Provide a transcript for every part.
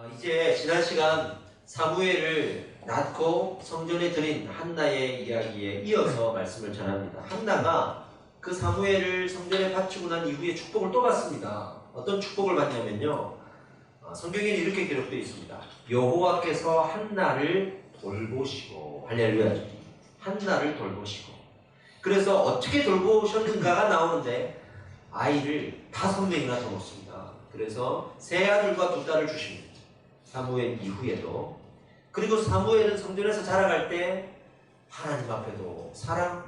이제 지난 시간 사무엘을 낳고 성전에 드린 한나의 이야기에 이어서 말씀을 전합니다. 한나가 그 사무엘을 성전에 바치고 난 이후에 축복을 또 받습니다. 어떤 축복을 받냐면요, 성경에는 이렇게 기록되어 있습니다. 여호와께서 한나를 돌보시고, 할렐루야, 한나를 돌보시고. 그래서 어떻게 돌보셨는가가 나오는데 아이를 5명이나 더 놓습니다. 그래서 세 아들과 두 딸을 주십니다. 사무엘 이후에도. 그리고 사무엘은 성전에서 자라갈 때 하나님 앞에도 사랑을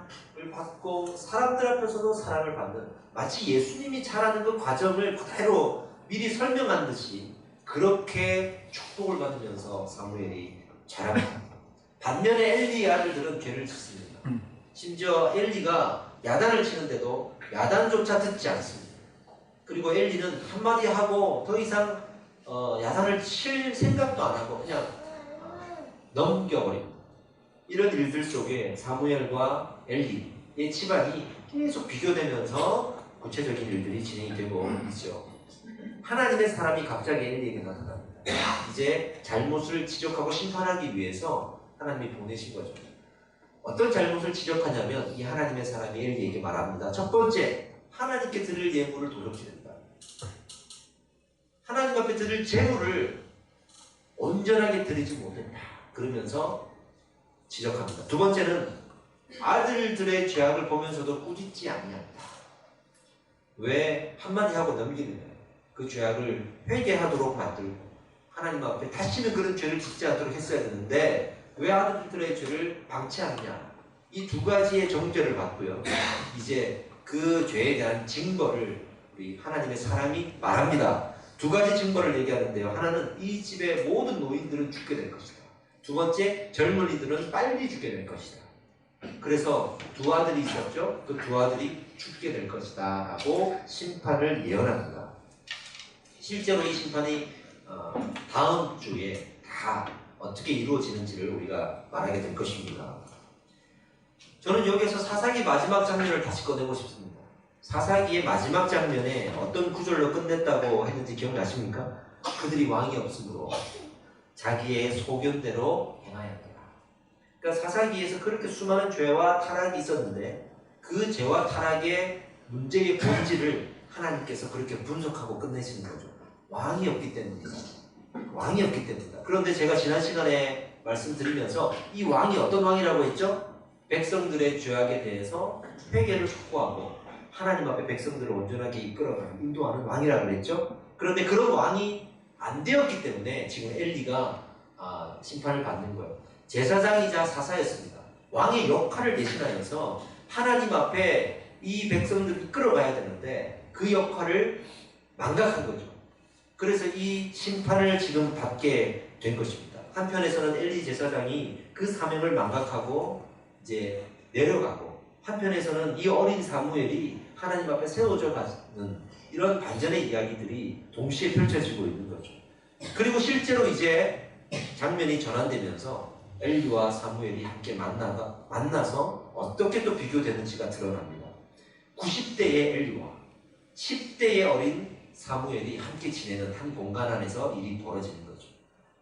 받고 사람들 앞에서도 사랑을 받는, 마치 예수님이 자라는 그 과정을 그대로 미리 설명한 듯이 그렇게 축복을 받으면서 사무엘이 자랍니다. 반면에 엘리의 아들들은 죄를 짓습니다. 심지어 엘리가 야단을 치는데도 야단조차 듣지 않습니다. 그리고 엘리는 한마디 하고 더 이상 야단을 칠 생각도 안 하고 그냥 넘겨버립니다. 이런 일들 속에 사무엘과 엘리의 집안이 계속 비교되면서 구체적인 일들이 진행이 되고 있죠. 하나님의 사람이 갑자기 엘리에게 나타납니다. 이제 잘못을 지적하고 심판하기 위해서 하나님이 보내신 거죠. 어떤 잘못을 지적하냐면 이 하나님의 사람이 엘리에게 말합니다. 첫 번째, 하나님께 드릴 예물을 도적지 된다. 하나님 앞에 드릴 제물을 온전하게 드리지 못했다. 그러면서 지적합니다. 두 번째는 아들들의 죄악을 보면서도 꾸짖지 아니한다. 왜 한마디 하고 넘기느냐. 그 죄악을 회개하도록 만들고 하나님 앞에 다시는 그런 죄를 짓지 않도록 했어야 되는데 왜 아들들의 죄를 방치하느냐. 이 두 가지의 정죄를 받고요. 이제 그 죄에 대한 징벌을 우리 하나님의 사람이 말합니다. 두 가지 징벌을 얘기하는데요. 하나는 이 집의 모든 노인들은 죽게 될 것이다. 두 번째, 젊은이들은 빨리 죽게 될 것이다. 그래서 두 아들이 있었죠. 그 두 아들이 죽게 될 것이다 라고 심판을 예언합니다. 실제로 이 심판이 다음 주에 다 어떻게 이루어지는지를 우리가 말하게 될 것입니다. 저는 여기에서 사사기 마지막 장면을 다시 꺼내고 싶습니다. 사사기의 마지막 장면에 어떤 구절로 끝냈다고 했는지 기억나십니까? 그들이 왕이 없으므로 자기의 소견대로 행하였더라. 그러니까 사사기에서 그렇게 수많은 죄와 타락이 있었는데 그 죄와 타락의 문제의 본질을 하나님께서 그렇게 분석하고 끝내시는 거죠. 왕이 없기 때문입니다. 왕이 없기 때문이다. 그런데 제가 지난 시간에 말씀드리면서 이 왕이 어떤 왕이라고 했죠? 백성들의 죄악에 대해서 회개를 촉구하고 하나님 앞에 백성들을 온전하게 이끌어가는, 인도하는 왕이라고 그랬죠? 그런데 그런 왕이 안 되었기 때문에 지금 엘리가 심판을 받는 거예요. 제사장이자 사사였습니다. 왕의 역할을 대신하여서 하나님 앞에 이 백성들을 이끌어가야 되는데 그 역할을 망각한 거죠. 그래서 이 심판을 지금 받게 된 것입니다. 한편에서는 엘리 제사장이 그 사명을 망각하고 이제 내려가고, 한편에서는 이 어린 사무엘이 하나님 앞에 세워져 가는 이런 반전의 이야기들이 동시에 펼쳐지고 있는 거죠. 그리고 실제로 이제 장면이 전환되면서 엘리와 사무엘이 함께 만나서 어떻게 또 비교되는지가 드러납니다. 90대의 엘리와 10대의 어린 사무엘이 함께 지내는 한 공간 안에서 일이 벌어지는 거죠.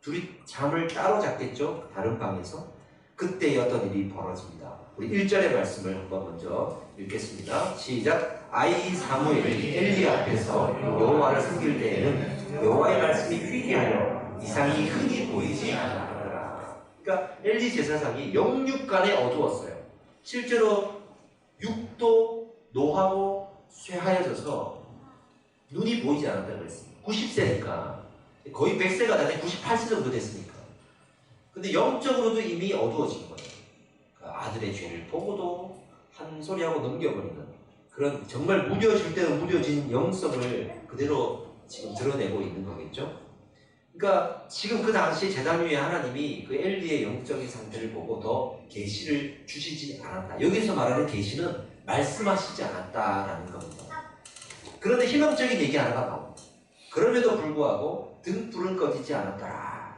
둘이 잠을 따로 잤겠죠? 다른 방에서. 그때 어떤 일이 벌어집니다. 우리 1절의 말씀을 한번 먼저 읽겠습니다. 시작. 아이 사무엘이 엘리 앞에서 여호와를 섬길 때에는 여호와의 말씀이 희귀하여 이상이 흔히 보이지 않았더라. 그러니까 엘리 제사장이 영육간에 어두웠어요. 실제로 육도 노하고 쇠하여져서 눈이 보이지 않았다고 했습니다. 90세니까 거의 100세가 되네. 98세 정도 됐으니까. 근데 영적으로도 이미 어두워진 거예요. 아들의 죄를 보고도 한 소리하고 넘겨버리는 그런, 정말 무뎌질 때는 무뎌진 영성을 그대로 지금 드러내고 있는 거겠죠. 그러니까 지금 그 당시 제단 위에 하나님이 그 엘리의 영적인 상태를 보고 더 계시를 주시지 않았다. 여기서 말하는 계시는 말씀하시지 않았다라는 겁니다. 그런데 희망적인 얘기 하나가 나옵니다. 그럼에도 불구하고 등불은 꺼지지 않았더라.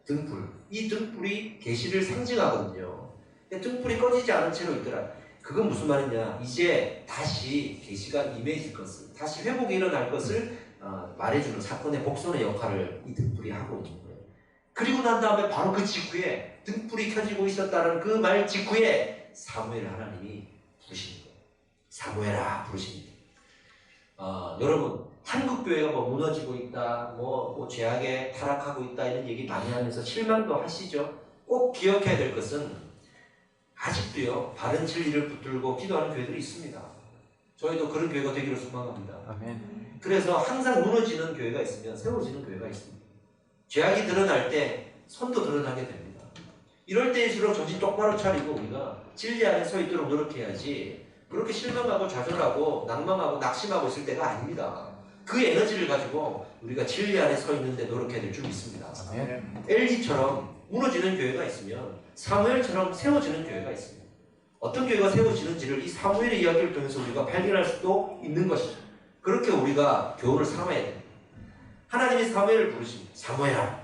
등불. 이 등불이 계시를 상징하거든요. 등불이 꺼지지 않은 채로 있더라. 그건 무슨 말이냐. 이제 다시 계시가 임해질 것을, 다시 회복이 일어날 것을 말해주는 사건의 복선의 역할을 이 등불이 하고 있는 거예요. 그리고 난 다음에 바로 그 직후에 등불이 켜지고 있었다는 그 말 직후에 사무엘 하나님이 부르시는 거예요. 사무엘아 부르십니다. 여러분 한국교회가 뭐 무너지고 있다, 뭐 죄악에 타락하고 있다 이런 얘기 많이 하면서 실망도 하시죠. 꼭 기억해야 될 것은 아직도요 바른 진리를 붙들고 기도하는 교회들이 있습니다. 저희도 그런 교회가 되기를 소망합니다. 아멘. 그래서 항상 무너지는 교회가 있으면 세워지는 교회가 있습니다. 죄악이 드러날 때 선도 드러나게 됩니다. 이럴 때일수록 정신 똑바로 차리고 우리가 진리 안에 서 있도록 노력해야지 그렇게 실망하고 좌절하고 낭망하고 낙심하고 있을 때가 아닙니다. 그 에너지를 가지고 우리가 진리 안에 서 있는데 노력해야 될 줄 믿습니다. 아멘. 엘리처럼 무너지는 교회가 있으면 사무엘처럼 세워지는 교회가 있습니다. 어떤 교회가 세워지는지를 이 사무엘의 이야기를 통해서 우리가 발견할 수도 있는 것이죠. 그렇게 우리가 교훈을 삼아야 됩니다. 하나님이 사무엘을 부르십니다. 사무엘아.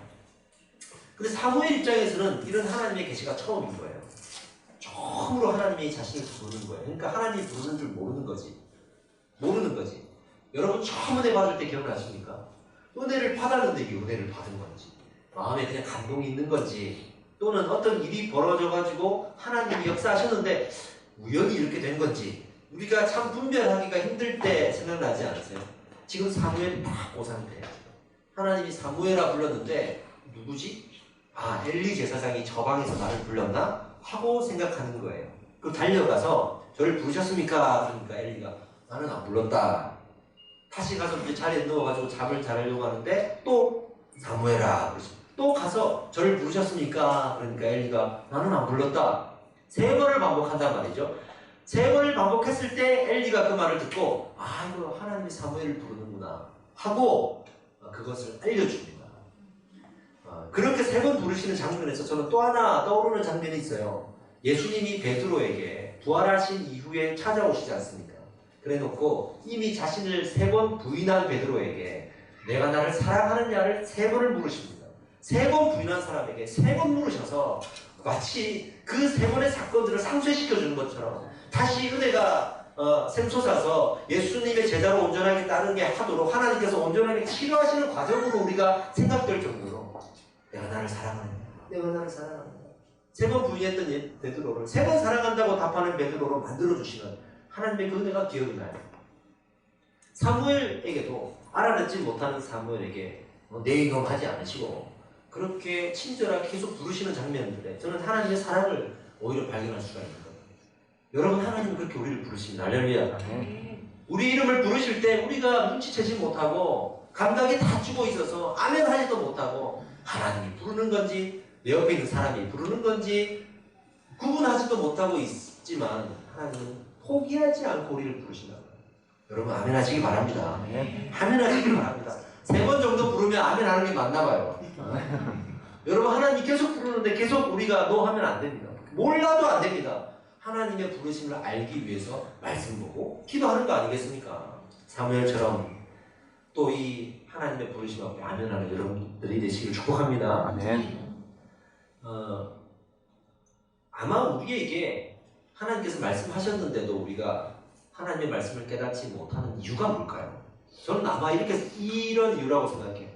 근데 사무엘 입장에서는 이런 하나님의 계시가 처음인 거예요. 처음으로 하나님이 자신을 부르는 거예요. 그러니까 하나님이 부르는 줄 모르는 거지. 모르는 거지. 여러분 처음 은혜 받을 때 기억나십니까? 은혜를 받았는데 이게 은혜를 받은 건지, 마음에 그냥 감동이 있는 건지, 또는 어떤 일이 벌어져가지고 하나님이 역사하셨는데 우연히 이렇게 된 건지 우리가 참 분별하기가 힘들 때 생각나지 않으세요? 지금 사무엘이 딱 그 상태예요. 하나님이 사무엘아 불렀는데 누구지? 엘리 제사장이 저 방에서 나를 불렀나? 하고 생각하는 거예요. 그럼 달려가서 저를 부르셨습니까? 그러니까 엘리가 나는 안 불렀다. 다시 가서 이제 자리에 누워가지고 잠을 자려고 하는데 또 사무엘아 그러십니다. 또 가서 저를 부르셨습니까? 그러니까 엘리가 나는 안 불렀다. 3번을 반복한단 말이죠. 3번을 반복했을 때 엘리가 그 말을 듣고 이거 하나님이 사무엘을 부르는구나 하고 그것을 알려줍니다. 그렇게 3번 부르시는 장면에서 저는 또 하나 떠오르는 장면이 있어요. 예수님이 베드로에게 부활하신 이후에 찾아오시지 않습니까? 그래놓고 이미 자신을 3번 부인한 베드로에게 내가 나를 사랑하느냐를 3번을 물으십니다. 3번 부인한 사람에게 3번 물으셔서 마치 그 3번의 사건들을 상쇄시켜주는 것처럼 다시 은혜가 샘솟아서 예수님의 제자로 온전하게 따르게 하도록 하나님께서 온전하게 치료하시는 과정으로 우리가 생각될 정도로 내가 나를 사랑하느냐, 내가 나를 사랑하느냐. 3번 부인했던 베드로를 3번 사랑한다고 답하는 베드로로 만들어주시는 하나님의 그 은혜가 기억이 나요. 사무엘에게도 알아듣지 못하는 사무엘에게 내 이놈 하지 않으시고 그렇게 친절하게 계속 부르시는 장면들에 저는 하나님의 사랑을 오히려 발견할 수가 있는 거예요. 여러분 하나님은 그렇게 우리를 부르십니다. 할렐루야. 우리 이름을 부르실 때 우리가 눈치채지 못하고 감각이 다 죽어 있어서 아멘 하지도 못하고 하나님이 부르는 건지 내 옆에 있는 사람이 부르는 건지 구분하지도 못하고 있지만 하나님은 포기하지 않고 우리를 부르신다. 여러분 아멘 하시기 바랍니다. 아멘 하시기 바랍니다. 3번 정도 부르면 아멘 하는 게 맞나 봐요. 여러분 하나님이 계속 부르는데 계속 우리가 너 하면 안 됩니다. 몰라도 안 됩니다. 하나님의 부르심을 알기 위해서 말씀 보고 기도하는 거 아니겠습니까? 사무엘처럼 또 이 하나님의 부르심 앞에 아멘하는 여러분들이 되시길 축복합니다. 아멘. 아마 우리에게 하나님께서 말씀하셨는데도 우리가 하나님의 말씀을 깨닫지 못하는 이유가 뭘까요? 저는 아마 이런 이유라고 생각해요.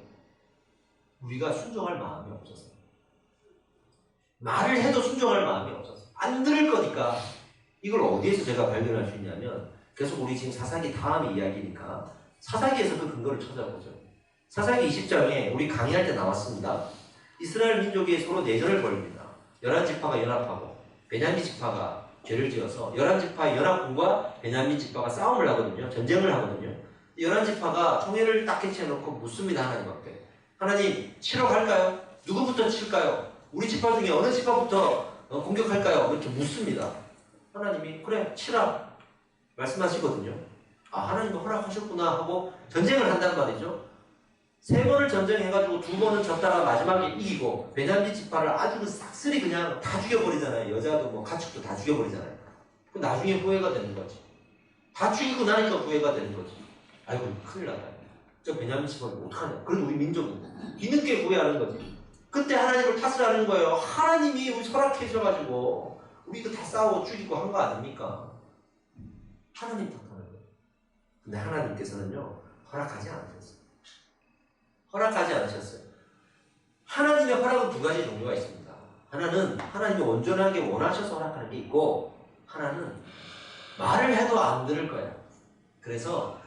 우리가 순종할 마음이 없어서. 말을 해도 순종할 마음이 없어서. 안 들을 거니까. 이걸 어디에서 제가 발견할 수 있냐면 계속 우리 지금 사사기 다음의 이야기니까 사사기에서 그 근거를 찾아보죠. 사사기 20장에 우리 강의할 때 나왔습니다. 이스라엘 민족이 서로 내전을 벌입니다. 11지파가 연합하고 베냐민 지파가 죄를 지어서 11지파의 연합군과 베냐민 지파가 싸움을 하거든요. 전쟁을 하거든요. 11지파가 총회를 딱 개최해놓고 묻습니다. 하나님 앞에. 하나님 치러 갈까요? 누구부터 칠까요? 우리 지파 중에 어느 지파부터 공격할까요? 이렇게 묻습니다. 하나님이 그래 치라 말씀하시거든요. 하나님도 허락하셨구나 하고 전쟁을 한단 말이죠. 3번을 전쟁해가지고 2번은 졌다가 마지막에 이기고 베냐민 지파를 아주 싹쓸이 그냥 다 죽여버리잖아요. 여자도 뭐 가축도 다 죽여버리잖아요. 그 나중에 후회가 되는 거지. 다 죽이고 나니까 후회가 되는 거지. 아이고 큰일 나다. 저 베냐민 지파는 어떡하냐. 그래도 우리 민족은 뒤늦게 후회하는 거지. 그때 하나님을 탓을 하는 거예요. 하나님이 우리 허락해줘가지고 우리 이거 다 싸우고 죽이고 한 거 아닙니까? 하나님 탓하는 거예요. 근데 하나님께서는요 허락하지 않으셨어요. 허락하지 않으셨어요. 하나님의 허락은 두 가지 종류가 있습니다. 하나는 하나님이 온전하게 원하셔서 허락하는 게 있고, 하나는 말을 해도 안 들을 거야. 그래서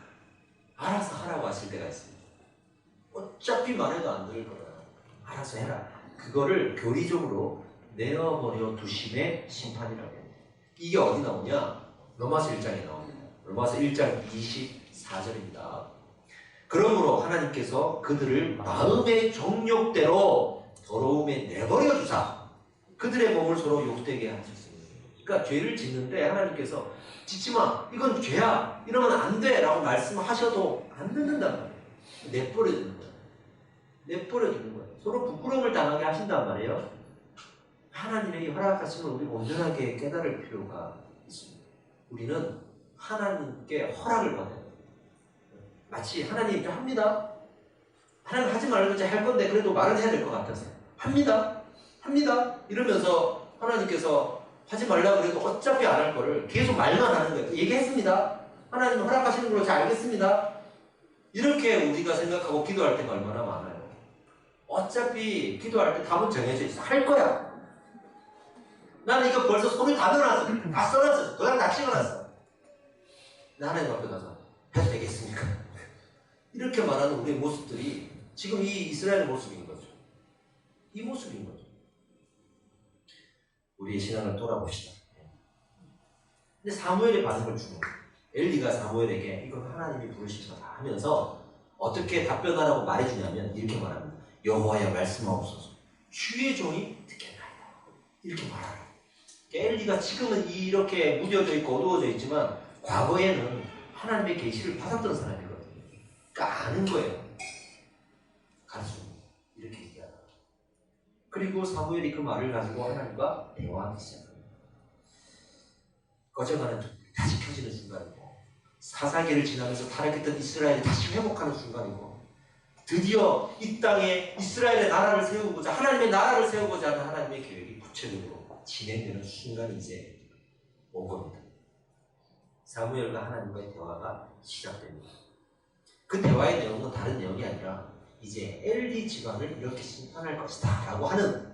알아서 하라고 하실 때가 있습니다. 어차피 말해도 안 들을 거야. 알아서 해라. 그거를 교리적으로 내어버려 두심의 심판이라고 해요. 이게 어디 나오냐? 로마서 1장에 나옵니다. 로마서 1장 24절입니다. 그러므로 하나님께서 그들을 마음의 정욕대로 더러움에 내버려 주사 그들의 몸을 서로 욕되게 하셨습니다. 그러니까 죄를 짓는데 하나님께서 짓지 마, 이건 죄야, 이러면 안 돼 라고 말씀하셔도 안 듣는단 말이에요. 내버려 두는 거예요. 내버려 두는 거예요. 서로 부끄러움을 당하게 하신단 말이에요. 하나님의 이 허락하심을 우리 온전하게 깨달을 필요가 있습니다. 우리는 하나님께 허락을 받아야 돼요. 마치 하나님 좀 합니다. 하나님 하지 말라고 이제 할 건데 그래도 말은 해야 될 것 같아서 합니다. 이러면서 하나님께서 하지 말라고 그래도 어차피 안 할 거를 계속 말만 하는 거예요. 얘기했습니다. 하나님 허락하시는 걸로 잘 알겠습니다. 이렇게 우리가 생각하고 기도할 때가 얼마나 많아요. 어차피 기도할 때 답은 정해져 있어. 할 거야. 나는 이거 벌써 손을 다 넣어놨어. 다 써놨어. 도장 다 찍어놨어. 나 하나님 앞에 가서 해도 되겠습니까? 이렇게 말하는 우리의 모습들이 지금 이 이스라엘의 모습인 거죠. 이 모습인 거죠. 우리의 신앙을 돌아봅시다. 근데 사무엘의 반응을 주는 엘리가 사무엘에게 이건 하나님이 부르신 거다 하면서 어떻게 답변하라고 말해주냐면 이렇게 말합니다. 여호와여 말씀하옵소서. 주의 종이 듣겠나이다. 이렇게 말하라. 엘리가 지금은 이렇게 무뎌져 있고 어두워져 있지만 과거에는 하나님의 계시를 받았던 사람이거든요. 그러니까 아는 거예요. 가르쳐 이렇게 얘기하라. 그리고 사무엘이 그 말을 가지고 하나님과 대화하기 시작합니다. 꺼져가는 불이 다시 켜지는 순간이고 사사기를 지나면서 타락했던 이스라엘이 다시 회복하는 순간이고 드디어 이 땅에 이스라엘의 나라를 세우고자 하나님의 나라를 세우고자 하는 하나님의 계획이 구체적으로 진행되는 순간이 이제 온 겁니다. 사무엘과 하나님과의 대화가 시작됩니다. 그 대화의 내용은 다른 내용이 아니라 이제 엘리 집안을 이렇게 심판할 것이다 라고 하는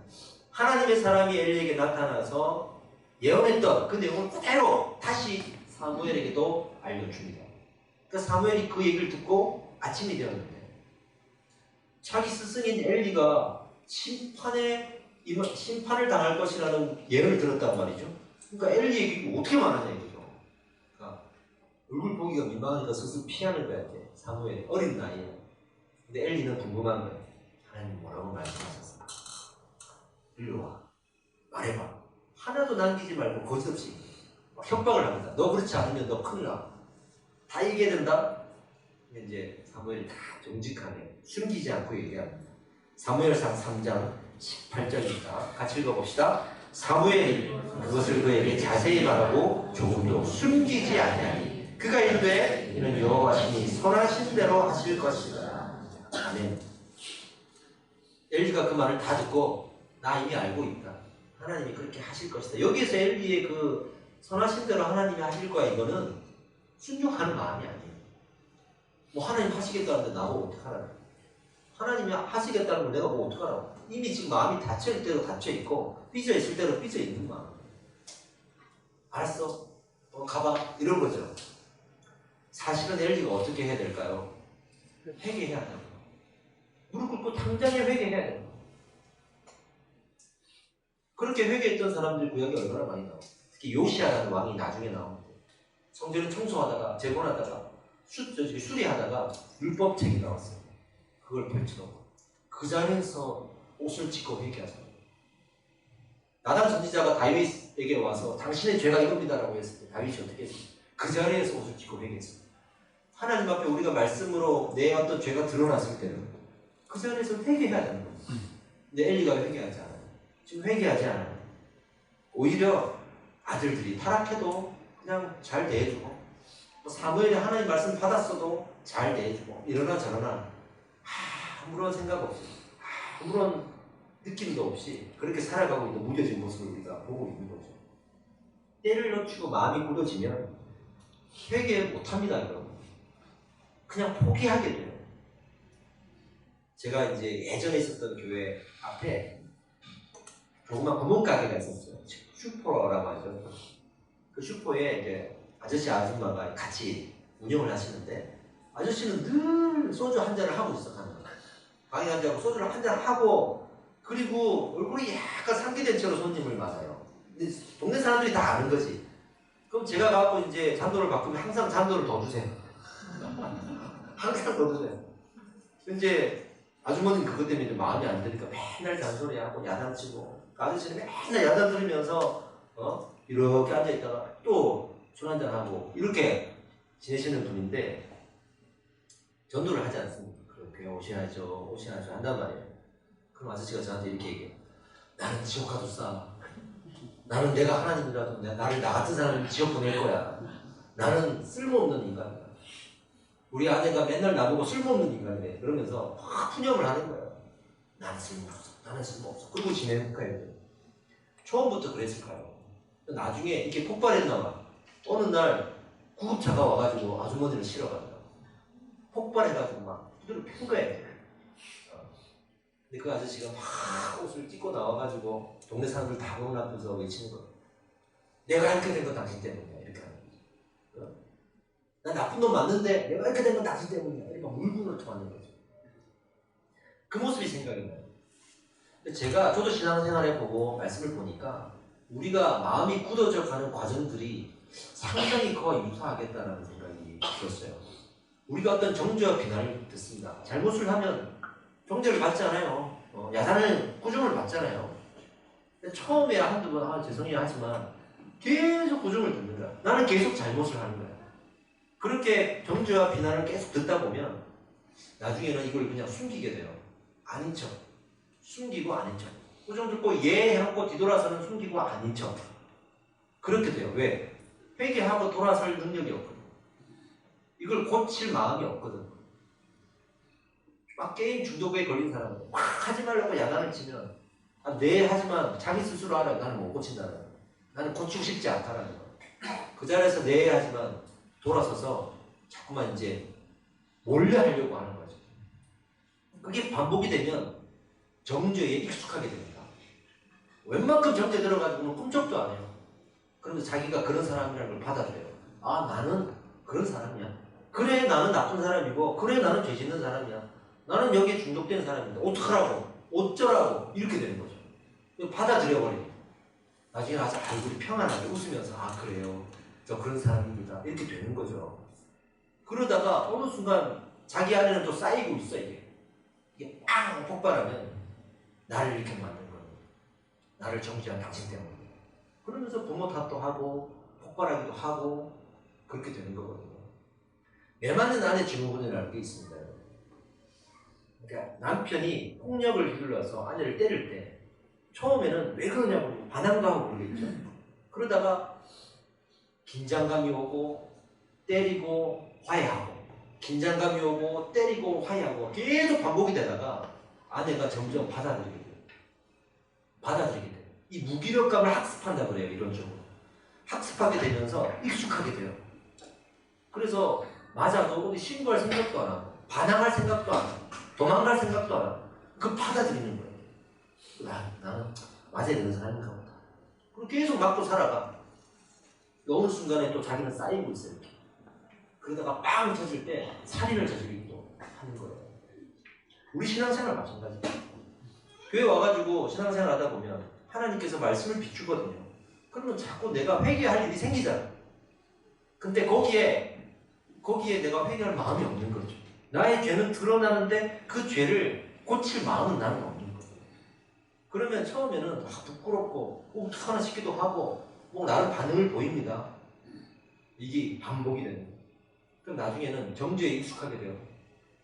하나님의 사람이 엘리에게 나타나서 예언했던 그 내용을 그대로 다시 사무엘에게도 알려줍니다. 그러니까 사무엘이 그 얘기를 듣고 아침이 되었는데 자기 스승인 엘리가 심판을 당할 것이라는 예언을 들었단 말이죠. 그러니까 엘리 얘기가 어떻게 말하냐 이거죠. 그러니까 얼굴 보기가 민망하니까 스스로 피하는 거야 이제 사무엘이 어린 나이에. 근데 엘리는 궁금한 거예요. 하나님 뭐라고 말씀하셨어? 일로 와. 말해봐. 하나도 남기지 말고 거짓없이 협박을 합니다. 너 그렇지 않으면 너 큰일 나. 다 얘기해야 된다? 이제 사무엘이 다 정직하게 숨기지 않고 얘기합니다. 사무엘상 3장 18절입니다. 같이 읽어봅시다. 사무엘이 그것을 그에게 자세히 말하고 조금도 숨기지 아니하니 그가 이르되 이는 여호와시니 선하신 대로 하실 것이다. 아멘. 엘리가 그 말을 다 듣고 나 이미 알고 있다. 하나님이 그렇게 하실 것이다. 여기에서 엘리의 그 선하신 대로 하나님이 하실 거야 이거는 순종하는 마음이 아니에요. 뭐 하나님 하시겠다는데 나보고 어떡하라고. 하나님이 하시겠다는 걸 내가 뭐 어떡하라고. 이미 지금 마음이 닫혀있을 대로 닫혀있고 삐져있을 대로 삐져있는 마음. 알았어. 가봐. 이런 거죠. 사실은 엘리가 어떻게 해야 될까요? 회개해야 돼요. 무릎 꿇고 당장에 회개해야 돼요. 그렇게 회개했던 사람들 구약이 얼마나 많이 나와요. 특히 요시아라는 왕이 나중에 나옵니다. 성전을 청소하다가 재건하다가 수리하다가 율법책이 나왔어요. 그걸 펼쳐놓고 그 자리에서 옷을 찢고 회개하잖아요. 나단 선지자가 다윗에게 와서 당신의 죄가 이겁니다라고 했을 때 다윗이 어떻게 했습니까? 그 자리에서 옷을 찢고 회개했어요. 하나님 앞에 우리가 말씀으로 내 어떤 죄가 드러났을 때는 그 자리에서 회개해야 되는 거예요. 근데 엘리가 회개하지 않아요. 지금 회개하지 않아요. 오히려 아들들이 타락해도 그냥 잘 대해주고 사무엘이 하나님 말씀 받았어도 잘 대해주고 이러나 저러나 아무런 생각 없이 아무런 느낌도 없이 그렇게 살아가고 있는 무뎌진 모습을 우리가 보고 있는 거죠. 때를 놓치고 마음이 굳어지면 회개 못합니다. 여러분. 그냥 포기하게 돼요. 제가 이제 예전에 있었던 교회 앞에 조그만 구멍가게가 있었어요. 슈퍼라고 하죠. 그 슈퍼에 이제 아저씨 아줌마가 같이 운영을 하시는데 아저씨는 늘 소주 한 잔을 하고 있어. 방에 앉아서 소주를 한 잔 하고 그리고 얼굴이 약간 상기된 채로 손님을 맞아요. 근데 동네 사람들이 다 아는 거지. 그럼 제가 가고 이제 잔도를 바꾸면 항상 잔도를 더 주세요. 항상 더 주세요. 이제 아주머니는 그것 때문에 마음이 안 드니까 맨날 잔소리하고 야단치고 아저씨는 맨날 야단 들으면서 이렇게 앉아있다가 또 술 한잔 하고 이렇게 지내시는 분인데 전도를 하지 않습니다. 교회 오셔야죠 한단 말이에요. 그럼 아저씨가 저한테 이렇게 얘기해요. 나는 지옥 가도 싸. 나는 내가 하나님이라도 나를 나 같은 사람을 지옥 보낼 거야. 나는 쓸모없는 인간이야. 우리 아내가 맨날 나보고 쓸모없는 인간이래. 그러면서 확 푸념을 하는 거예요. 나는 쓸모없어. 나는 쓸모없어. 그러고 지내는 거예요. 처음부터 그랬을까요? 나중에 이렇게 폭발했나 봐. 어느 날 구급차가 와가지고 아주머니를 실어간다. 폭발해가지고 막 두드려 팬 거예요. 근데 그 아저씨가 막 옷을 찢고 나와가지고 동네 사람들 다 보는 앞에서 외치는 거예요. 내가 이렇게 된 건 당신 때문이야. 이렇게 하는 거죠. 난 나쁜 놈 맞는데 내가 이렇게 된 건 당신 때문이야. 이렇게 물분을 토하는 거죠. 그 모습이 생각이 나요. 저도 신앙생활 해보고 말씀을 보니까 우리가 마음이 굳어져 가는 과정들이 상당히 그와 유사하겠다는 생각이 들었어요. 우리가 어떤 정죄와 비난을 듣습니다. 잘못을 하면 정죄를 받지 않아요. 야단을 꾸중을 받잖아요. 처음에 한두 번 죄송해요 하지만 계속 꾸중을 듣는 거야. 나는 계속 잘못을 하는 거야. 그렇게 정죄와 비난을 계속 듣다 보면 나중에는 이걸 그냥 숨기게 돼요. 아닌 척. 숨기고 아닌 척. 꾸중 듣고 예 해놓고 뒤돌아서는 숨기고 아닌 척. 그렇게 돼요. 왜? 회개하고 돌아설 능력이 없거든. 이걸 고칠 마음이 없거든. 막 게임 중독에 걸린 사람은 막 하지 말라고 야단을 치면 네 하지만 자기 스스로 알아. 나는 못 고친다는 거. 나는 고치고 싶지 않다는 거. 그 자리에서 네 하지만 돌아서서 자꾸만 이제 몰래 하려고 하는 거죠. 그게 반복이 되면 정죄에 익숙하게 됩니다. 웬만큼 정죄 들어가지고는 꿈쩍도 안 해요. 그러면서 자기가 그런 사람이라는 걸 받아들여요. 아, 나는 그런 사람이야. 그래, 나는 나쁜 사람이고, 그래, 나는 죄 짓는 사람이야. 나는 여기에 중독된 사람인데, 어떡하라고, 어쩌라고, 이렇게 되는 거죠. 받아들여버립니다. 나중에 아주 얼굴이 평안하게 웃으면서, 아, 그래요. 저 그런 사람입니다. 이렇게 되는 거죠. 그러다가 어느 순간 자기 안에는 또 쌓이고 있어, 이게. 이게 빵! 폭발하면, 나를 이렇게 만든 거예요. 나를 정죄한 당신 때문에. 그러면서 부모 탓도 하고 폭발하기도 하고 그렇게 되는 거거든요. 매맞는 아내 증후군이라는 게 있습니다. 그러니까 남편이 폭력을 휘둘러서 아내를 때릴 때 처음에는 왜 그러냐고 반항도 하고 그러겠죠. 그러다가 긴장감이 오고 때리고 화해하고 긴장감이 오고 때리고 화해하고 계속 반복이 되다가 아내가 점점 받아들이게 돼요. 받아들이게 돼요. 이 무기력감을 학습한다 그래요. 이론적으로. 학습하게 되면서 익숙하게 돼요. 그래서 맞아도 어디 신고할 생각도 안 하고 반항할 생각도 안 하고 도망갈 생각도 안 하고 그 받아들이는 거예요. 나는 맞아야 되는 사람인가 보다. 그리고 계속 맞고 살아가. 어느 순간에 또 자기는 쌓이고 있어요. 이렇게. 그러다가 빵 터질 때 살인을 저지르기도 하는 거예요. 우리 신앙생활 마찬가지예요. 교회 와가지고 신앙생활 하다 보면 하나님께서 말씀을 비추거든요. 그러면 자꾸 내가 회개할 일이 생기잖아. 근데 거기에 내가 회개할 마음이 없는 거죠. 나의 죄는 드러나는데 그 죄를 고칠 마음은 나는 없는 거예요. 그러면 처음에는 부끄럽고 어떡하나 싶기도 하고 나름 반응을 보입니다. 이게 반복이 되는 거예요. 그럼 나중에는 정죄에 익숙하게 돼요.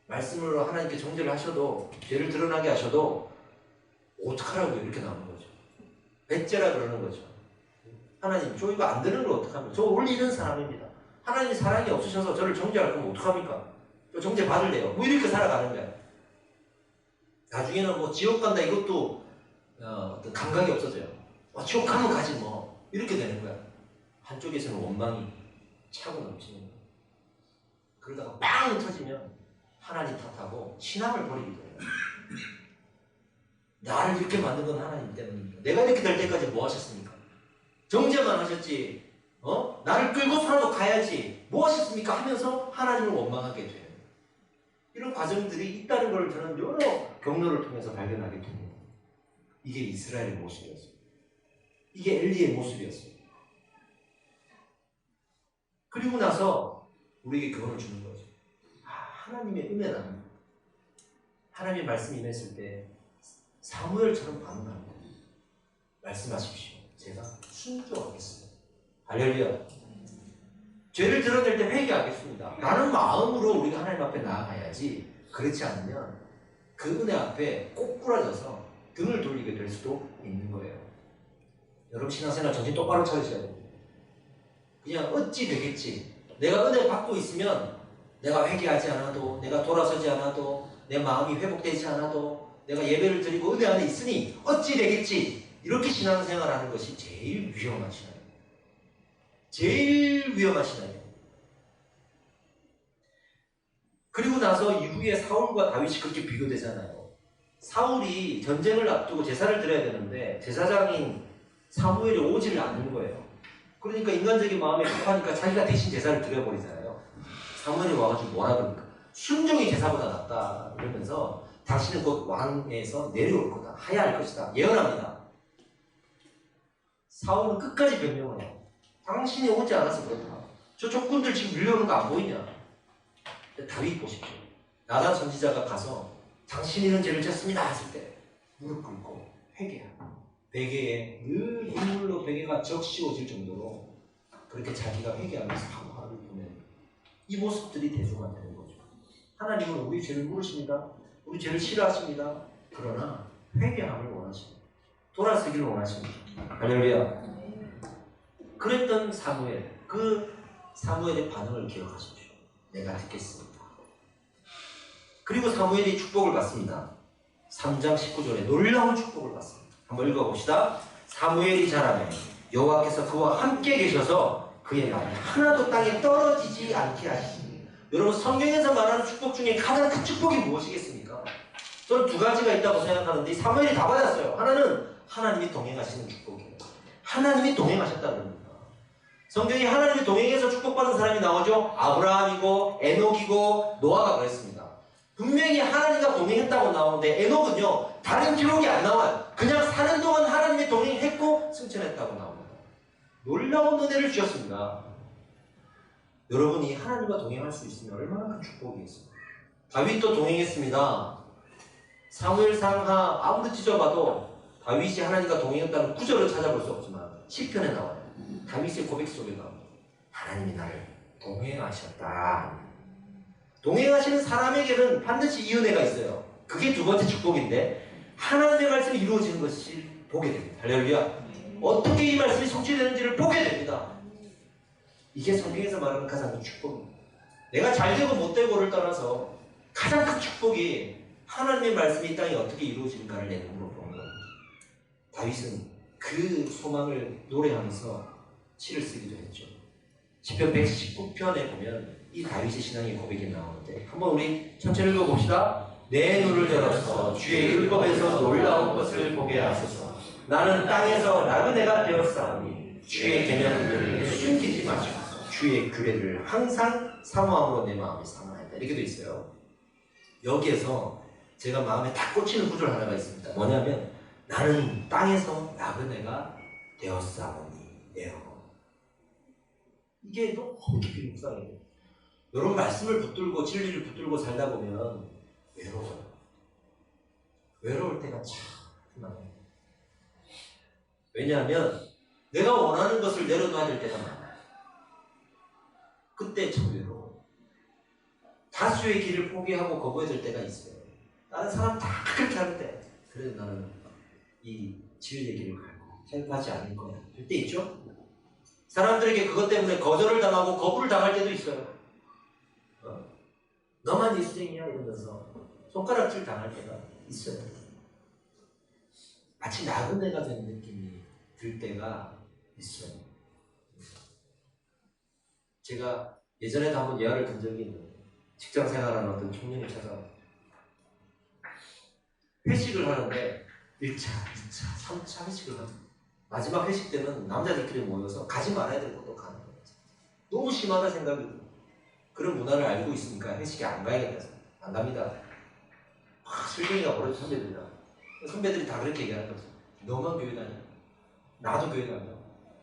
말씀으로 하나님께 정죄를 하셔도 죄를 드러나게 하셔도 어떡하라고 이렇게 나오는 거죠. 배째라 그러는 거죠. 하나님, 저 이거 안 되는 걸 어떡합니까? 저 원래 이런 사람입니다. 하나님이 사랑이 없으셔서 저를 정죄할 거면 어떡합니까? 저 정죄 받을래요. 뭐 이렇게 살아가는 거야. 나중에는 뭐 지옥 간다 이것도 어떤 감각이 없어져요. 지옥 가면 가지 뭐. 이렇게 되는 거야. 한쪽에서는 원망이 차고 넘치는 거야. 그러다가 빵 터지면 하나님 탓하고 신앙을 버리게 돼요. 나를 이렇게 만든 건 하나님 때문입니다. 내가 이렇게 될 때까지 뭐 하셨습니까? 정죄만 하셨지. 나를 끌고서라도 가야지. 뭐 하셨습니까? 하면서 하나님을 원망하게 돼요. 이런 과정들이 있다는 걸 저는 여러 경로를 통해서 발견하게 됩니다. 이게 이스라엘의 모습이었어요. 이게 엘리의 모습이었어요. 그리고 나서 우리에게 교훈을 주는 거죠. 하나님의 은혜는 하나님의 말씀이 임했을 때 사무엘처럼 반응합니다. 말씀하십시오. 제가 순종하겠습니다. 할렐루야. 죄를 드러낼 때 회개하겠습니다. 라는 마음으로 우리가 하나님 앞에 나아가야지, 그렇지 않으면 그 은혜 앞에 꼬꾸라져서 등을 돌리게 될 수도 있는 거예요. 여러분 신앙생활 정신 똑바로 차리셔야 돼요. 그냥 어찌 되겠지. 내가 은혜 받고 있으면 내가 회개하지 않아도, 내가 돌아서지 않아도, 내 마음이 회복되지 않아도, 내가 예배를 드리고 은혜 안에 있으니 어찌 되겠지. 이렇게 신앙생활하는 것이 제일 위험한 신앙이에요. 제일 위험한 신앙이에요. 그리고 나서 이후에 사울과 다윗이 그렇게 비교되잖아요. 사울이 전쟁을 앞두고 제사를 드려야 되는데 제사장인 사무엘이 오지를 않는 거예요. 그러니까 인간적인 마음에 급하니까 자기가 대신 제사를 드려버리잖아요. 사무엘이 와가지고 뭐라 그럽니까? 순종이 제사보다 낫다 이러면서 당신은 곧 왕에서 내려올 거다. 하야할 것이다. 예언합니다. 사울은 끝까지 변명을 해요. 당신이 오지 않아서 그렇다. 저 적군들 지금 밀려오는 거 안 보이냐? 다윗 보십시오. 나단 선지자가 가서 당신이 이런 죄를 졌습니다 했을 때 무릎 꿇고 회개하고 베개에 늘 인물로 베개가 적시워질 정도로 그렇게 자기가 회개하면서 하루하루 보내는 이 모습들이 대조가 되는 거죠. 하나님은 우리 죄를 모르십니다. 우리 죄를 싫어하십니다. 그러나 회개함을 원하십니다. 돌아서기를 원하십니다. 할렐루야. 그랬던 사무엘, 그 사무엘의 반응을 기억하십시오. 내가 듣겠습니다. 그리고 사무엘이 축복을 받습니다. 3장 19절에 놀라운 축복을 받습니다. 한번 읽어봅시다. 사무엘이 자라매 여호와께서 그와 함께 계셔서 그의 말이 하나도 땅에 떨어지지 않게 하시니. 여러분 성경에서 말하는 축복 중에 가장 큰 축복이 무엇이겠습니까? 저는 두 가지가 있다고 생각하는데 사무엘이 다 받았어요. 하나는 하나님이 동행하시는 축복이에요. 하나님이 동행하셨다는 겁니다. 성경에 하나님이 동행해서 축복받은 사람이 나오죠. 아브라함이고 에녹이고 노아가 그랬습니다. 분명히 하나님과 동행했다고 나오는데 에녹은요 다른 기록이 안 나와요. 그냥 사는 동안 하나님이 동행했고 승천했다고 나옵니다. 놀라운 은혜를 주셨습니다. 여러분이 하나님과 동행할 수 있으면 얼마나 큰 축복이겠습니까? 다윗도 동행했습니다. 사무엘상하 아무리 찢어봐도 다윗이 하나님과 동행했다는 구절을 찾아볼 수 없지만 시편에 나와요. 다윗의 고백 속에 나옵니다. 하나님이 나를 동행하셨다. 동행하시는 사람에게는 반드시 이 은혜가 있어요. 그게 두 번째 축복인데 하나님의 말씀이 이루어지는 것을 보게 됩니다. 할렐루야. 어떻게 이 말씀이 성취되는지를 보게 됩니다. 이게 성경에서 말하는 가장 큰 축복입니다. 내가 잘되고 못되고를 떠나서 가장 큰 축복이 하나님의 말씀이 이 땅에 어떻게 이루어지는가를 내 눈으로 보는 겁니다. 다윗은 그 소망을 노래하면서 시를 쓰기도 했죠. 시편 119편에 보면 이 다윗의 신앙의 고백이 나오는데 한번 우리 천천히 읽어봅시다. 내 눈을 열어서 주의 율법에서 놀라운 것을 보게 하소서. 나는 땅에서 나그네가 되었사오니 주의 계명들을 숨기지 마소서. 주의 규례를 항상 사모함으로 내 마음이 사모한다. 이렇게 돼 있어요. 여기에서 제가 마음에 딱 꽂히는 구절 하나가 있습니다. 뭐냐면 나는 땅에서 나그네가 되었사오니 내어. 이게 너무 깊이 묵상해요. 여러분 말씀을 붙들고 진리를 붙들고 살다 보면 외로워요. 외로울 때가 참 많아요. 왜냐하면 내가 원하는 것을 내려놔야 될 때가 많아요. 그때 참 외로워요. 다수의 길을 포기하고 거부해야 될 때가 있어요. 다른 사람 다 그렇게 하는데 그래도 나는 이 진리의 길을 갈고 help하지 않을 거야. 될 때 있죠? 사람들에게 그것 때문에 거절을 당하고 거부를 당할 때도 있어요. 너만 예수쟁이야 이러면서 손가락질 당할 때가 있어요. 마치 나그네가 된 느낌이 들 때가 있어요. 제가 예전에도 한번 예화를 든 적이 있는데 직장 생활하는 어떤 청년이 찾아와요. 회식을 하는데 1차, 2차, 3차 회식을 하죠. 마지막 회식 때는 남자들끼리 모여서 가지 말아야 될 것도 가는 거예요. 너무 심하다 생각이 들어요. 그런 문화를 알고 있으니까 회식에 안 가야겠다. 안 갑니다. 술쟁이가 버려진 선배들이라. 선배들이 다 그렇게 얘기하는 거죠. 너만 교회 다녀. 나도 교회 다녀.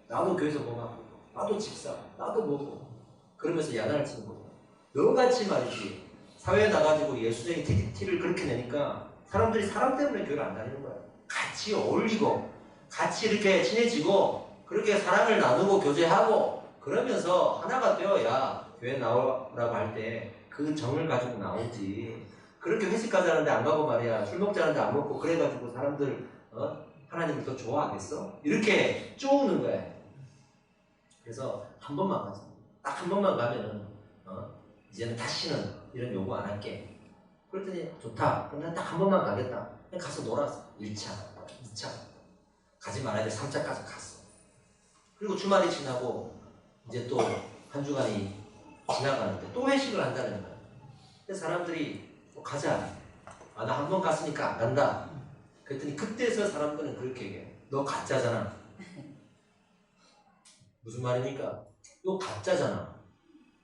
나도 교회에서 뭐 하고, 나도 집사, 나도 뭐고. 그러면서 야단을 치는 거죠. 너같이 말이지. 사회에 나가지고 예수적인 티를 그렇게 내니까 사람들이 사람 때문에 교회를 안 다니는 거야. 같이 어울리고, 같이 이렇게 친해지고, 그렇게 사랑을 나누고 교제하고, 그러면서 하나가 되어야 교회 나오라고 할 때 그 정을 가지고 나오지. 그렇게 회식 가자는데 안 가고 말이야. 술 먹자는데 안 먹고 그래가지고 사람들 하나님을 더 좋아하겠어? 이렇게 쪼우는 거야. 그래서 한 번만 가자. 딱 한 번만 가면은 이제는 다시는 이런 요구 안 할게. 그랬더니 좋다. 그럼 난 딱 한 번만 가겠다. 그냥 가서 놀았어. 1차, 2차. 가지 말아야 돼. 3차까지 갔어. 그리고 주말이 지나고 이제 또 한 주간이 지나가는데 또 회식을 한다는 거야. 그래서 사람들이 가자. 아, 나 한 번 갔으니까 안 간다. 그랬더니 그때서 사람들은 그렇게 얘기해. 너 가짜잖아. 무슨 말입니까? 너 가짜잖아.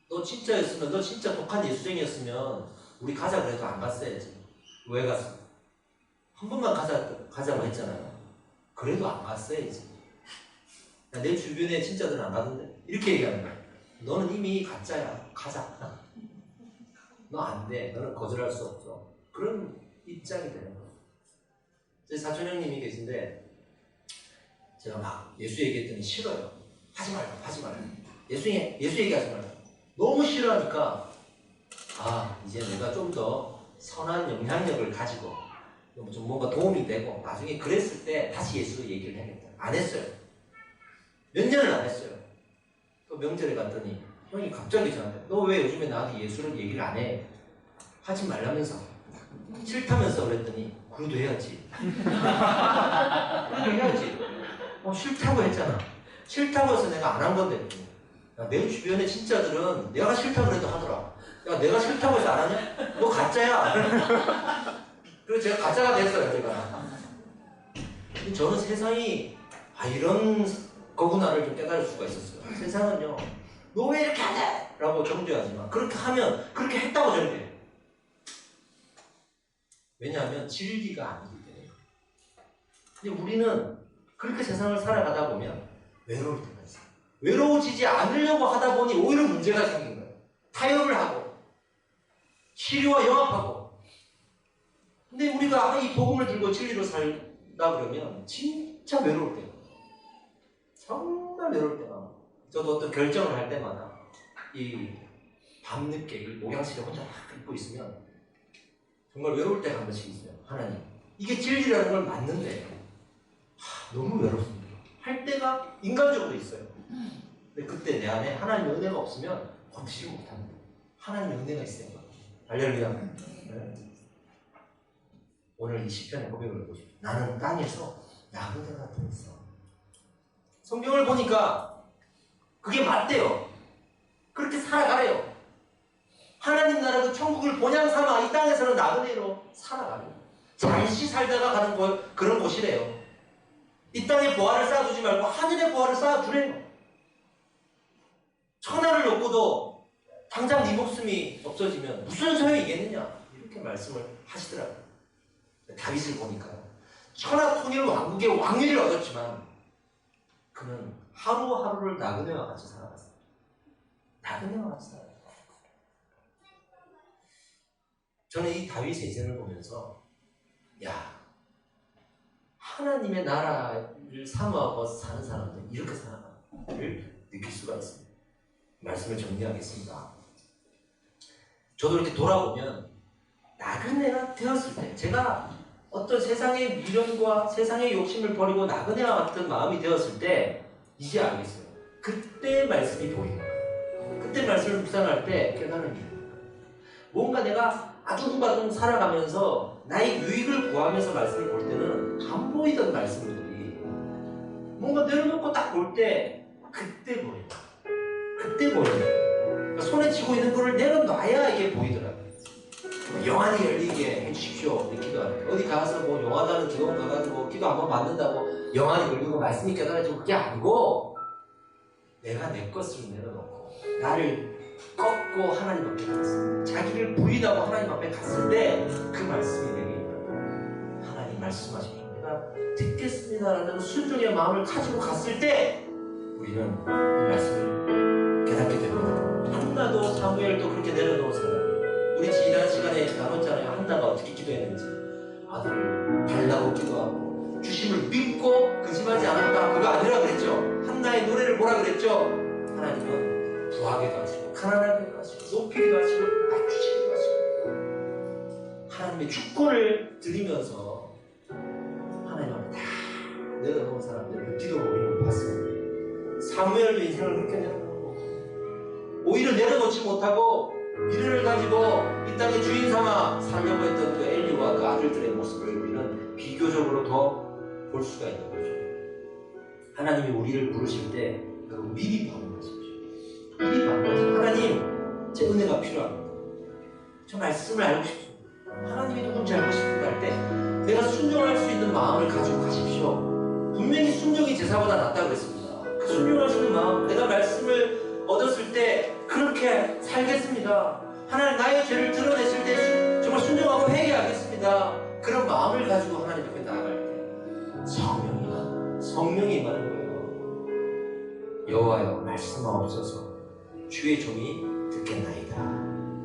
너 진짜였으면, 너 진짜 독한 예수쟁이였으면 우리 가자 그래도 안 갔어야지. 왜 갔어? 한 번만 가자고 했잖아요. 그래도 안 갔어야지. 내 주변에 진짜들은 안 가던데? 이렇게 얘기하는 거야. 너는 이미 가짜야. 가자. 너 안 돼. 너는 거절할 수 없어. 그런 입장이 되는 거예요. 제 사촌 형님이 계신데 제가 막 예수 얘기했더니 싫어요. 하지 말고. 예수 얘기하지 말고. 너무 싫어하니까 이제 내가 좀 더 선한 영향력을 가지고 좀 뭔가 도움이 되고 나중에 그랬을 때 다시 예수 얘기를 해야겠다. 안 했어요. 몇 년을 안 했어요. 또 명절에 갔더니 형이 갑자기 저한테 너 왜 요즘에 나한테 예수를 얘기를 안 해? 하지 말라면서. 싫다면서. 그랬더니 그래도 해야지. 그래도 해야지. 싫다고 했잖아. 싫다고 해서 내가 안 한 건데. 야, 내 주변에 진짜들은 내가 싫다고 그래도 하더라. 야, 내가 싫다고 해서 안 하냐? 너 가짜야. 그래서 제가 가짜가 됐어요. 제가. 저는 세상이 이런 거구나를 좀 깨달을 수가 있었어요. 세상은요, 너 왜 이렇게 하냐? 라고 정죄하지만 그렇게 하면 그렇게 했다고 정죄해요. 왜냐하면 진리가 아니기 때문에. 근데 우리는 그렇게 세상을 살아가다 보면 외로울 때가 있어요. 외로워지지 않으려고 하다 보니 오히려 문제가 생긴 거예요. 타협을 하고 치료와 영합하고. 근데 우리가 이 복음을 들고 진리로 살다 그러면 진짜 외로울 때가, 정말 외로울 때가. 저도 어떤 결정을 할 때마다 이 밤늦게 이 목양실에 혼자 막 있고 있으면 정말 외로울 때가 한 번씩 있어요. 하나님, 이게 진리라는 걸 맞는데 너무 외롭습니다. 할 때가 인간적으로 있어요. 근데 그때 내 안에 하나님의 은혜가 없으면 버티지 못합니다. 하나님의 은혜가 있어요. 할렐루야. 네. 오늘 이 시편의 고백을 해보십시오. 나는 땅에서 나그네가 되었어. 성경을 보니까 그게 맞대요. 그렇게 살아가래요. 하나님 나라 그 천국을 본향 삼아 이 땅에서는 나그네로 살아가래요. 잠시 살다가 가는 그런 곳이래요. 이 땅에 보화를 쌓아두지 말고 하늘에 보화를 쌓아두래요. 천하를 놓고도 당장 네 목숨이 없어지면 무슨 소용이 있겠느냐, 이렇게 말씀을 하시더라고요. 다윗을 보니까요, 천하 통일 왕국의 왕위를 얻었지만 그는 하루하루를 나그네와 같이 살아갔어요. 나그네와 같이 살아갔어요. 저는 이 다윗의 인생을 보면서 하나님의 나라를 사모하고 사는 사람들 이렇게 살아가를 느낄 수가 있습니다. 말씀을 정리하겠습니다. 저도 이렇게 돌아보면 나그네가 되었을 때, 제가 어떤 세상의 미련과 세상의 욕심을 버리고 나그네와 같은 마음이 되었을 때 이제 알겠어요. 그때 말씀이 보이는 거예요. 그때 말씀을 묵상할 때 깨달은 게 뭔가 내가 아둥바둥 살아가면서 나의 유익을 구하면서 말씀을 볼 때는 안 보이던 말씀들이 뭔가 내려놓고 딱 볼 때 그때 보여요. 그때 보여요. 그러니까 손에 쥐고 있는 거를 내려놔야 이게 보이더라고요. 영안이 열리게 해주십시오. 이렇게 기도하는. 어디 가서 뭐 영화관은 기도원 가가지고 기도 한번 받는다고 영안이 열리고 말씀이 깨달아지고 그게 아니고 내가 내 것을 내려놓고 나를 꺾고 하나님 앞에 갔을 때, 자기를 부인하고 하나님 앞에 갔을 때 그 말씀이 내게 임한다. 하나님 말씀하십시오. 내가 듣겠습니다라는 순종의 마음을 가지고 갔을 때 우리는 이 말씀을 깨닫게 됩니다. 한나도 사무엘도 그렇게 내려놓은 사람이에요. 우리 지난 시간에 나눴잖아요. 한나가 어떻게 기도했는지. 아들을 달라고 기도하고 주심을 믿고 근심하지 않았다. 그거 아니라 그랬죠. 한나의 노래를 뭐라 그랬죠? 하나님은 부하게도 하시고 가난하게도 하시고 높이기도 하시고 낮추시기도 하시고 하나님의 주권을 드리면서 하나님 앞에 다 내려놓은 사람들의 기도를 우리는 봤습니다. 사무엘도 인생을 그렇게 내려놓은 거고 오히려 내려놓지 못하고 미련을 가지고 이 땅의 주인 삼아 살려고 했던 그 엘리와 그 아들들의 모습을 우리는 비교적으로 더 볼 수가 있는 거죠. 하나님이 우리를 부르실 때 여러분 미리 반응하십시오. 미리 반응하십시오. 하나님, 제 은혜가 필요합니다. 저 말씀을 알고 싶습니다. 하나님이 누군지 알고 싶습니다 할 때 내가 순종할 수 있는 마음을 가지고 가십시오. 분명히 순종이 제사보다 낫다고 그랬습니다. 그 순종할 수 있는 마음, 내가 말씀을 얻었을 때 그렇게 살겠습니다. 하나님 나의 죄를 드러냈을 때 정말 순종하고 회개하겠습니다. 그런 마음을 가지고 하나님 앞에 나아갈 때 성령이 임하는 거예요. 여호와여 말씀하옵소서 주의 종이 듣겠나이다.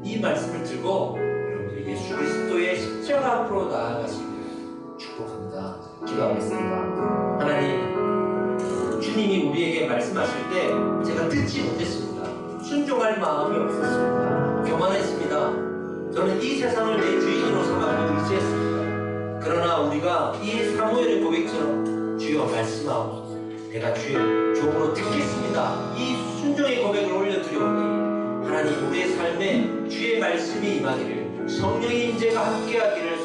이 말씀을 들고 여러분들이 예수 그리스도의 십자가 앞으로 나아가시길 축복합니다. 기도하겠습니다. 하나님, 주님이 우리에게 말씀하실 때 제가 듣지 못했습니다. 순종할 마음이 없었습니다. 교만했습니다. 저는 이 세상을 내 주인으로 삼아 의지했습니다. 그러나 우리가 이 사무엘의 고백처럼 주여 말씀하옵소서 내가 주의 종으로 듣겠습니다. 이 순종의 고백을 올려드려오니 하나님 우리의 삶에 주의 말씀이 임하기를 성령의 임재가 함께하기를